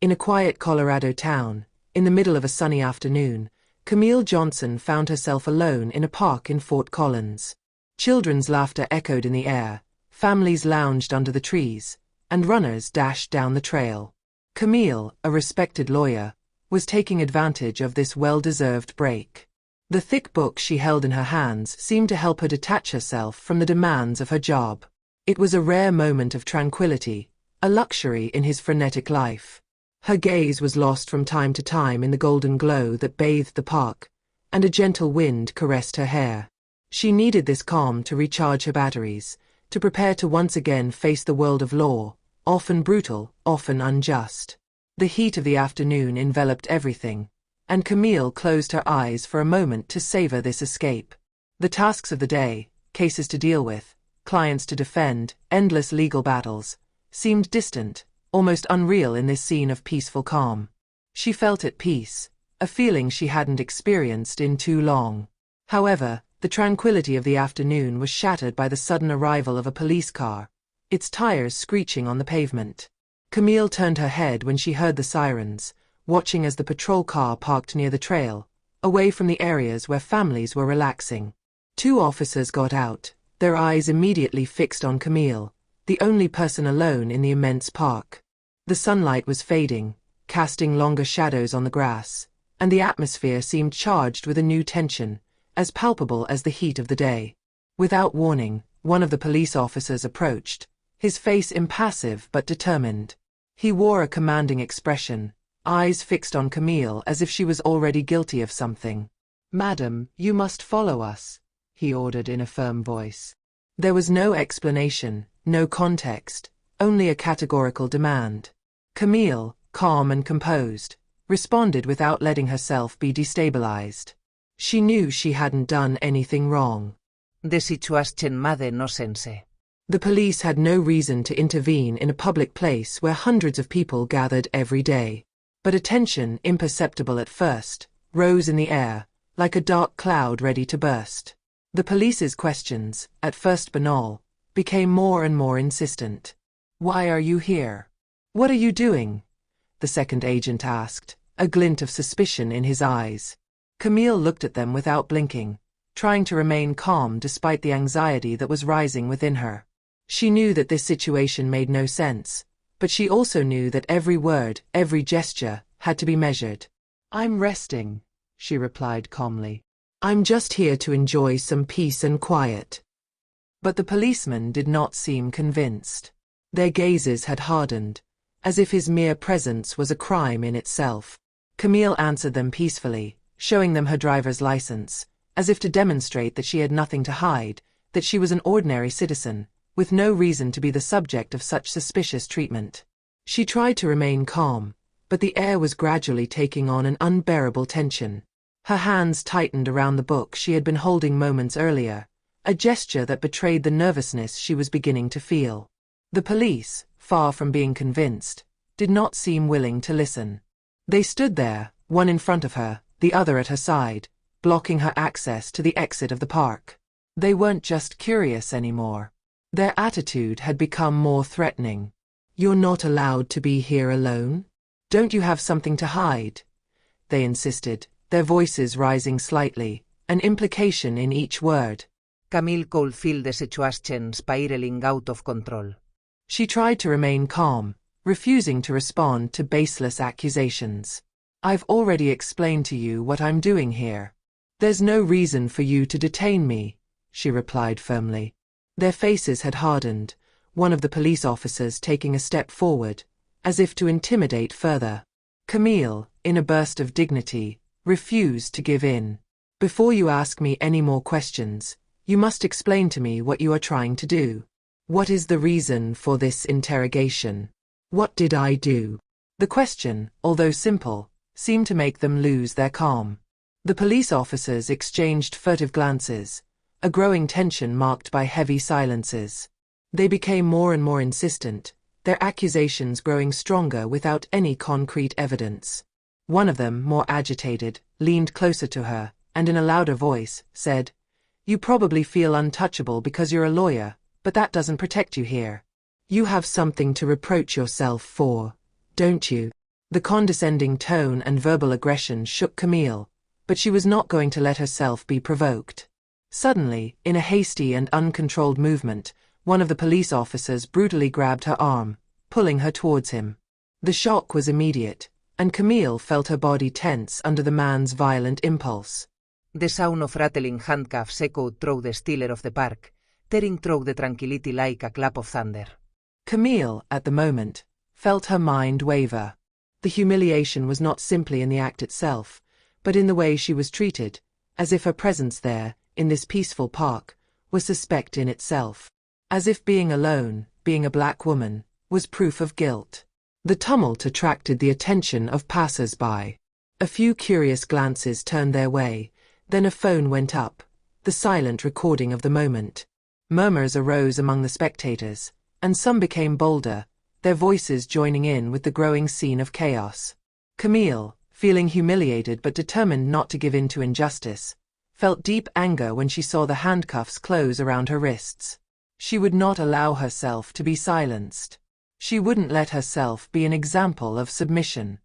In a quiet Colorado town, in the middle of a sunny afternoon, Camille Johnson found herself alone in a park in Fort Collins. Children's laughter echoed in the air, families lounged under the trees, and runners dashed down the trail. Camille, a respected lawyer, was taking advantage of this well-deserved break. The thick book she held in her hands seemed to help her detach herself from the demands of her job. It was a rare moment of tranquility, a luxury in his frenetic life. Her gaze was lost from time to time in the golden glow that bathed the park, and a gentle wind caressed her hair. She needed this calm to recharge her batteries, to prepare to once again face the world of law, often brutal, often unjust. The heat of the afternoon enveloped everything, and Camille closed her eyes for a moment to savor this escape. The tasks of the day, cases to deal with, clients to defend, endless legal battles, seemed distant, almost unreal in this scene of peaceful calm. She felt at peace, a feeling she hadn't experienced in too long. However, the tranquility of the afternoon was shattered by the sudden arrival of a police car, its tires screeching on the pavement. Camille turned her head when she heard the sirens, watching as the patrol car parked near the trail, away from the areas where families were relaxing. Two officers got out, their eyes immediately fixed on Camille, the only person alone in the immense park. The sunlight was fading, casting longer shadows on the grass, and the atmosphere seemed charged with a new tension, as palpable as the heat of the day. Without warning, one of the police officers approached, his face impassive but determined. He wore a commanding expression, eyes fixed on Camille as if she was already guilty of something. "Madam, you must follow us," he ordered in a firm voice. There was no explanation, no context, only a categorical demand. Camille, calm and composed, responded without letting herself be destabilized. She knew she hadn't done anything wrong. The situation made no sense. The police had no reason to intervene in a public place where hundreds of people gathered every day. But a tension, imperceptible at first, rose in the air, like a dark cloud ready to burst. The police's questions, at first banal, became more and more insistent. "Why are you here? What are you doing?" the second agent asked, a glint of suspicion in his eyes. Camille looked at them without blinking, trying to remain calm despite the anxiety that was rising within her. She knew that this situation made no sense, but she also knew that every word, every gesture, had to be measured. "I'm resting," she replied calmly. "I'm just here to enjoy some peace and quiet." But the policemen did not seem convinced. Their gazes had hardened, as if his mere presence was a crime in itself. Camille answered them peacefully, showing them her driver's license, as if to demonstrate that she had nothing to hide, that she was an ordinary citizen, with no reason to be the subject of such suspicious treatment. She tried to remain calm, but the air was gradually taking on an unbearable tension. Her hands tightened around the book she had been holding moments earlier, a gesture that betrayed the nervousness she was beginning to feel. The police, far from being convinced, did not seem willing to listen. They stood there, one in front of her, the other at her side, blocking her access to the exit of the park. They weren't just curious anymore. Their attitude had become more threatening. "You're not allowed to be here alone? Don't you have something to hide?" they insisted, their voices rising slightly, an implication in each word. Camille could feel the situation spiraling out of control. She tried to remain calm, refusing to respond to baseless accusations. "I've already explained to you what I'm doing here. There's no reason for you to detain me," she replied firmly. Their faces had hardened, one of the police officers taking a step forward, as if to intimidate further. Camille, in a burst of dignity, refused to give in. "Before you ask me any more questions, you must explain to me what you are trying to do. What is the reason for this interrogation? What did I do?" The question, although simple, seemed to make them lose their calm. The police officers exchanged furtive glances, a growing tension marked by heavy silences. They became more and more insistent, their accusations growing stronger without any concrete evidence. One of them, more agitated, leaned closer to her, and in a louder voice, said, "You probably feel untouchable because you're a lawyer, but that doesn't protect you here. You have something to reproach yourself for, don't you?" The condescending tone and verbal aggression shook Camille, but she was not going to let herself be provoked. Suddenly, in a hasty and uncontrolled movement, one of the police officers brutally grabbed her arm, pulling her towards him. The shock was immediate, and Camille felt her body tense under the man's violent impulse. The sound of rattling handcuffs echoed through the stiller of the park, tearing through the tranquility like a clap of thunder. Camille, at the moment, felt her mind waver. The humiliation was not simply in the act itself, but in the way she was treated, as if her presence there, in this peaceful park, was suspect in itself. As if being alone, being a black woman, was proof of guilt. The tumult attracted the attention of passers-by. A few curious glances turned their way, then a phone went up, the silent recording of the moment. Murmurs arose among the spectators, and some became bolder, their voices joining in with the growing scene of chaos. Camille, feeling humiliated but determined not to give in to injustice, felt deep anger when she saw the handcuffs close around her wrists. She would not allow herself to be silenced. She wouldn't let herself be an example of submission.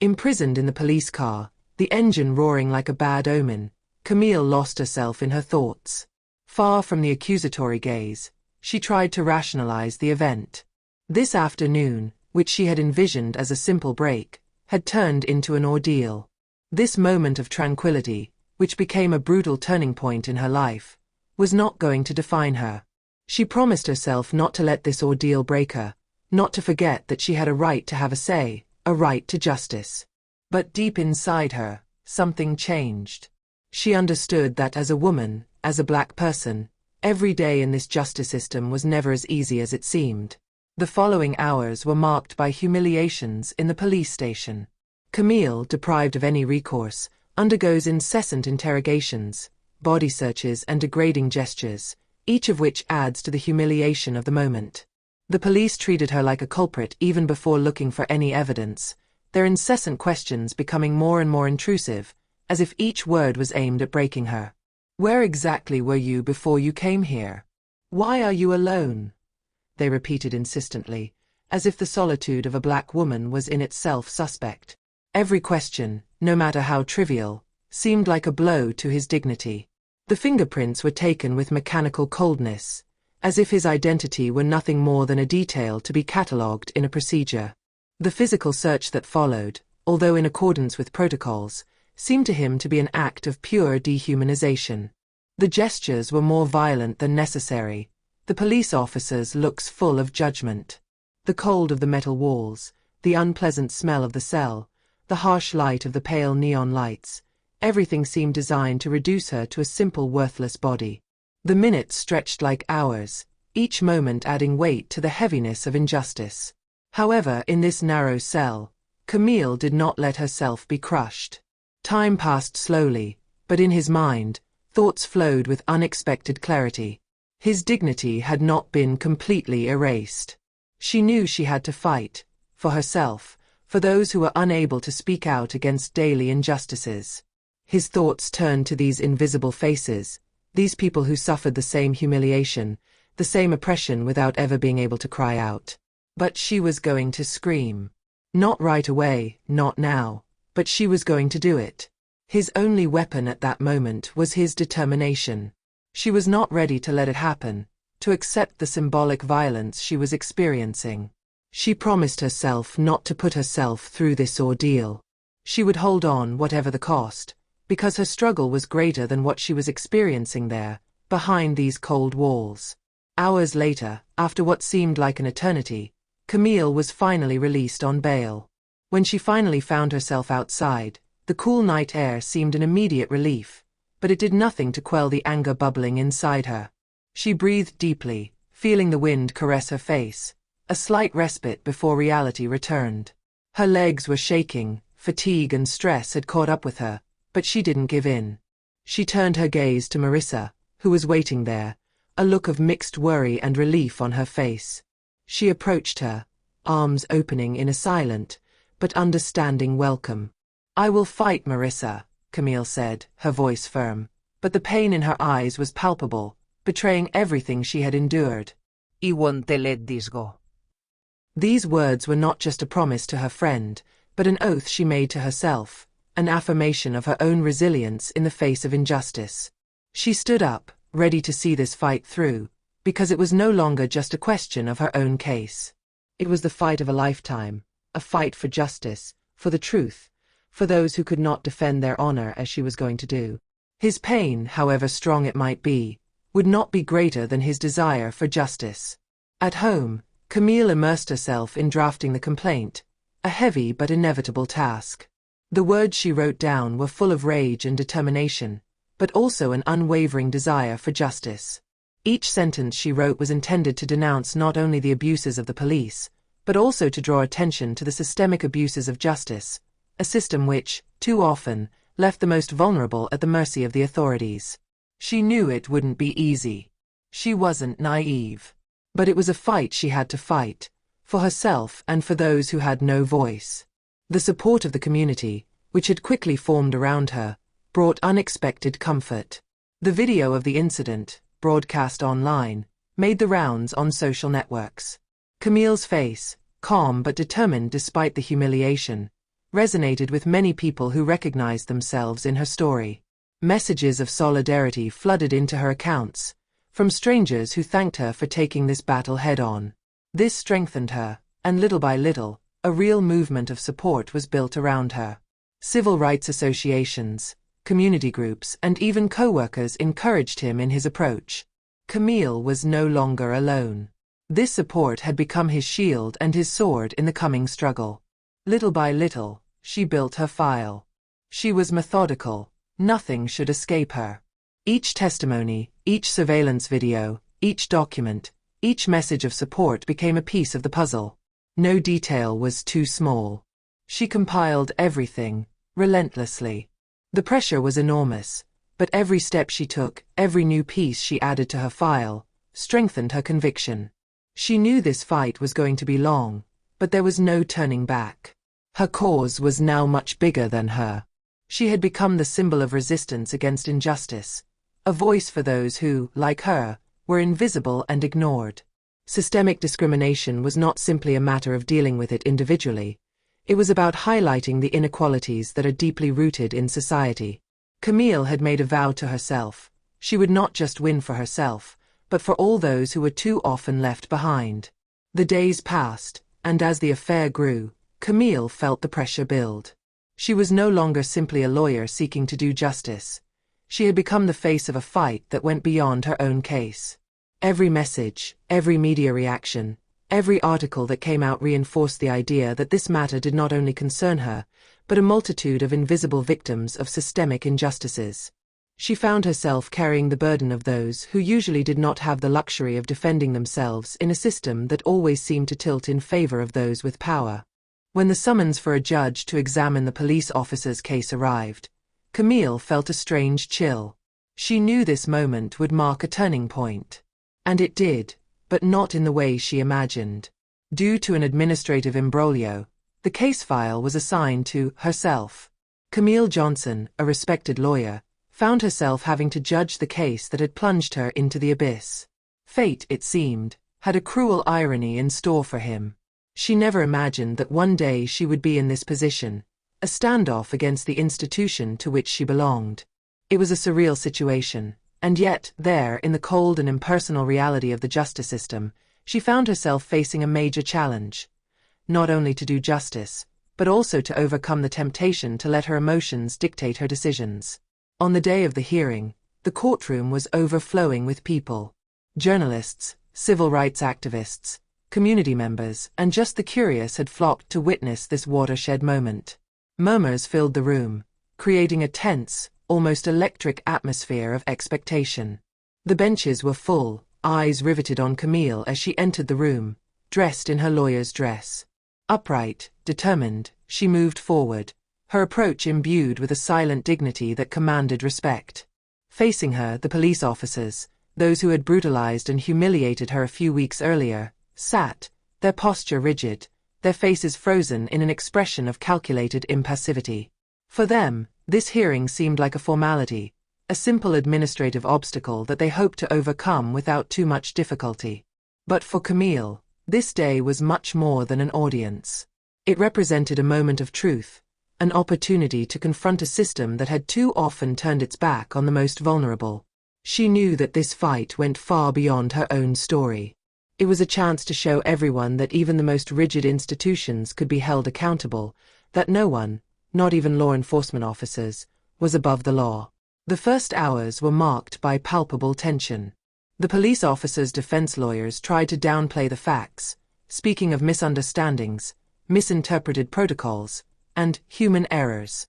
Imprisoned in the police car, the engine roaring like a bad omen, Camille lost herself in her thoughts. Far from the accusatory gaze, she tried to rationalize the event. This afternoon, which she had envisioned as a simple break, had turned into an ordeal. This moment of tranquility, which became a brutal turning point in her life, was not going to define her. She promised herself not to let this ordeal break her, not to forget that she had a right to have a say, a right to justice. But deep inside her, something changed. She understood that as a woman, as a black person, every day in this justice system was never as easy as it seemed. The following hours were marked by humiliations in the police station. Camille, deprived of any recourse, undergoes incessant interrogations, body searches and degrading gestures, each of which adds to the humiliation of the moment. The police treated her like a culprit even before looking for any evidence, their incessant questions becoming more and more intrusive, as if each word was aimed at breaking her. "Where exactly were you before you came here? Why are you alone?" they repeated insistently, as if the solitude of a black woman was in itself suspect. Every question, no matter how trivial, seemed like a blow to his dignity. The fingerprints were taken with mechanical coldness, as if his identity were nothing more than a detail to be catalogued in a procedure. The physical search that followed, although in accordance with protocols, seemed to him to be an act of pure dehumanization. The gestures were more violent than necessary, the police officers' looks full of judgment. The cold of the metal walls, the unpleasant smell of the cell, the harsh light of the pale neon lights, everything seemed designed to reduce her to a simple worthless body. The minutes stretched like hours, each moment adding weight to the heaviness of injustice. However, in this narrow cell, Camille did not let herself be crushed. Time passed slowly, but in his mind, thoughts flowed with unexpected clarity. His dignity had not been completely erased. She knew she had to fight, for herself, for those who were unable to speak out against daily injustices. His thoughts turned to these invisible faces, these people who suffered the same humiliation, the same oppression without ever being able to cry out. But she was going to scream. Not right away, not now, but she was going to do it. His only weapon at that moment was his determination. She was not ready to let it happen, to accept the symbolic violence she was experiencing. She promised herself not to put herself through this ordeal. She would hold on whatever the cost, because her struggle was greater than what she was experiencing there, behind these cold walls. Hours later, after what seemed like an eternity, Camille was finally released on bail. When she finally found herself outside, the cool night air seemed an immediate relief, but it did nothing to quell the anger bubbling inside her. She breathed deeply, feeling the wind caress her face, a slight respite before reality returned. Her legs were shaking, fatigue and stress had caught up with her, but she didn't give in. She turned her gaze to Marissa, who was waiting there, a look of mixed worry and relief on her face. She approached her, arms opening in a silent, but understanding welcome. "I will fight, Marissa," Camille said, her voice firm, but the pain in her eyes was palpable, betraying everything she had endured. "I won't let this go." These words were not just a promise to her friend, but an oath she made to herself, an affirmation of her own resilience in the face of injustice. She stood up, ready to see this fight through, because it was no longer just a question of her own case. It was the fight of a lifetime, a fight for justice, for the truth, for those who could not defend their honor as she was going to do. His pain, however strong it might be, would not be greater than his desire for justice. At home, Camille immersed herself in drafting the complaint, a heavy but inevitable task. The words she wrote down were full of rage and determination, but also an unwavering desire for justice. Each sentence she wrote was intended to denounce not only the abuses of the police, but also to draw attention to the systemic abuses of justice, a system which, too often, left the most vulnerable at the mercy of the authorities. She knew it wouldn't be easy. She wasn't naive. But it was a fight she had to fight, for herself and for those who had no voice. The support of the community, which had quickly formed around her, brought unexpected comfort. The video of the incident, broadcast online, made the rounds on social networks. Camille's face, calm but determined despite the humiliation, resonated with many people who recognized themselves in her story. Messages of solidarity flooded into her accounts, from strangers who thanked her for taking this battle head-on. This strengthened her, and little by little, a real movement of support was built around her. Civil rights associations, community groups, and even co-workers encouraged him in his approach. Camille was no longer alone. This support had become his shield and his sword in the coming struggle. Little by little, she built her file. She was methodical. Nothing should escape her. Each testimony, each surveillance video, each document, each message of support became a piece of the puzzle. No detail was too small. She compiled everything, relentlessly. The pressure was enormous, but every step she took, every new piece she added to her file, strengthened her conviction. She knew this fight was going to be long, but there was no turning back. Her cause was now much bigger than her. She had become the symbol of resistance against injustice, a voice for those who, like her, were invisible and ignored. Systemic discrimination was not simply a matter of dealing with it individually. It was about highlighting the inequalities that are deeply rooted in society. Camille had made a vow to herself. She would not just win for herself, but for all those who were too often left behind. The days passed, and as the affair grew, Camille felt the pressure build. She was no longer simply a lawyer seeking to do justice. She had become the face of a fight that went beyond her own case. Every message, every media reaction, every article that came out reinforced the idea that this matter did not only concern her, but a multitude of invisible victims of systemic injustices. She found herself carrying the burden of those who usually did not have the luxury of defending themselves in a system that always seemed to tilt in favor of those with power. When the summons for a judge to examine the police officer's case arrived, Camille felt a strange chill. She knew this moment would mark a turning point. And it did, but not in the way she imagined. Due to an administrative imbroglio, the case file was assigned to herself. Camille Johnson, a respected lawyer, found herself having to judge the case that had plunged her into the abyss. Fate, it seemed, had a cruel irony in store for him. She never imagined that one day she would be in this position, a standoff against the institution to which she belonged. It was a surreal situation, and yet, there, in the cold and impersonal reality of the justice system, she found herself facing a major challenge. Not only to do justice, but also to overcome the temptation to let her emotions dictate her decisions. On the day of the hearing, the courtroom was overflowing with people. Journalists, civil rights activists, community members, and just the curious had flocked to witness this watershed moment. Murmurs filled the room, creating a tense, almost electric atmosphere of expectation. The benches were full, eyes riveted on Camille as she entered the room, dressed in her lawyer's dress. Upright, determined, she moved forward, her approach imbued with a silent dignity that commanded respect. Facing her, the police officers, those who had brutalized and humiliated her a few weeks earlier, sat, their posture rigid, their faces frozen in an expression of calculated impassivity. For them, this hearing seemed like a formality, a simple administrative obstacle that they hoped to overcome without too much difficulty. But for Camille, this day was much more than an audience. It represented a moment of truth, an opportunity to confront a system that had too often turned its back on the most vulnerable. She knew that this fight went far beyond her own story. It was a chance to show everyone that even the most rigid institutions could be held accountable, that no one, not even law enforcement officers, was above the law. The first hours were marked by palpable tension. The police officers' defense lawyers tried to downplay the facts, speaking of misunderstandings, misinterpreted protocols, and human errors.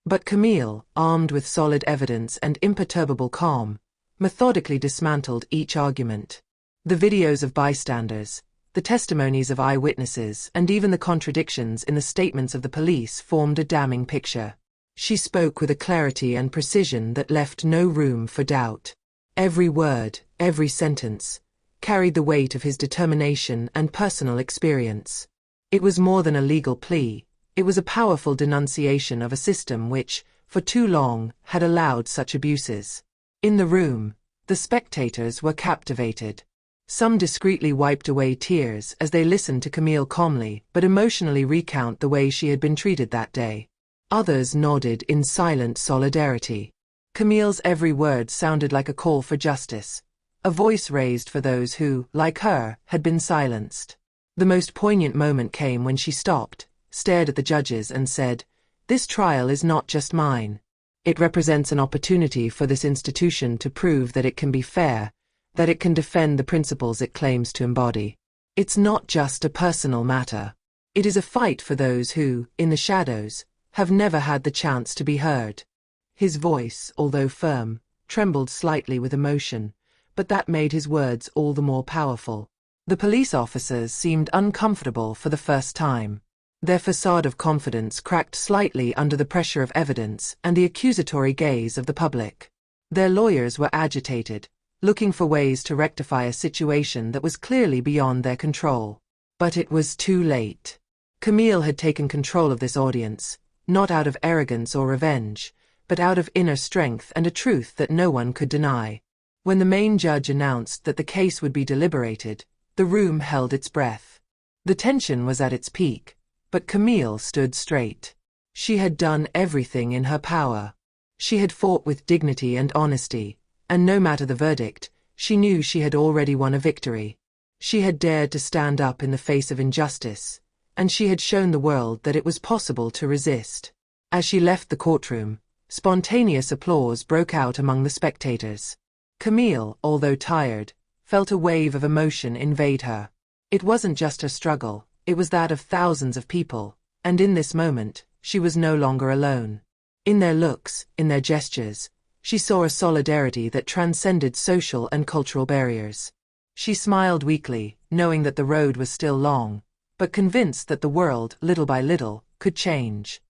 But Camille, armed with solid evidence and imperturbable calm, methodically dismantled each argument. The videos of bystanders, the testimonies of eyewitnesses, and even the contradictions in the statements of the police formed a damning picture. She spoke with a clarity and precision that left no room for doubt. Every word, every sentence, carried the weight of his determination and personal experience. It was more than a legal plea, it was a powerful denunciation of a system which, for too long, had allowed such abuses. In the room, the spectators were captivated. Some discreetly wiped away tears as they listened to Camille calmly but emotionally recount the way she had been treated that day. Others nodded in silent solidarity. Camille's every word sounded like a call for justice, a voice raised for those who, like her, had been silenced. The most poignant moment came when she stopped, stared at the judges and said, "This trial is not just mine. It represents an opportunity for this institution to prove that it can be fair, that it can defend the principles it claims to embody. It's not just a personal matter. It is a fight for those who, in the shadows, have never had the chance to be heard." His voice, although firm, trembled slightly with emotion, but that made his words all the more powerful. The police officers seemed uncomfortable for the first time. Their facade of confidence cracked slightly under the pressure of evidence and the accusatory gaze of the public. Their lawyers were agitated, looking for ways to rectify a situation that was clearly beyond their control. But it was too late. Camille had taken control of this audience, not out of arrogance or revenge, but out of inner strength and a truth that no one could deny. When the main judge announced that the case would be deliberated, the room held its breath. The tension was at its peak, but Camille stood straight. She had done everything in her power. She had fought with dignity and honesty, and no matter the verdict, she knew she had already won a victory. She had dared to stand up in the face of injustice, and she had shown the world that it was possible to resist. As she left the courtroom, spontaneous applause broke out among the spectators. Camille, although tired, felt a wave of emotion invade her. It wasn't just her struggle, it was that of thousands of people, and in this moment, she was no longer alone. In their looks, in their gestures, she saw a solidarity that transcended social and cultural barriers. She smiled weakly, knowing that the road was still long, but convinced that the world, little by little, could change.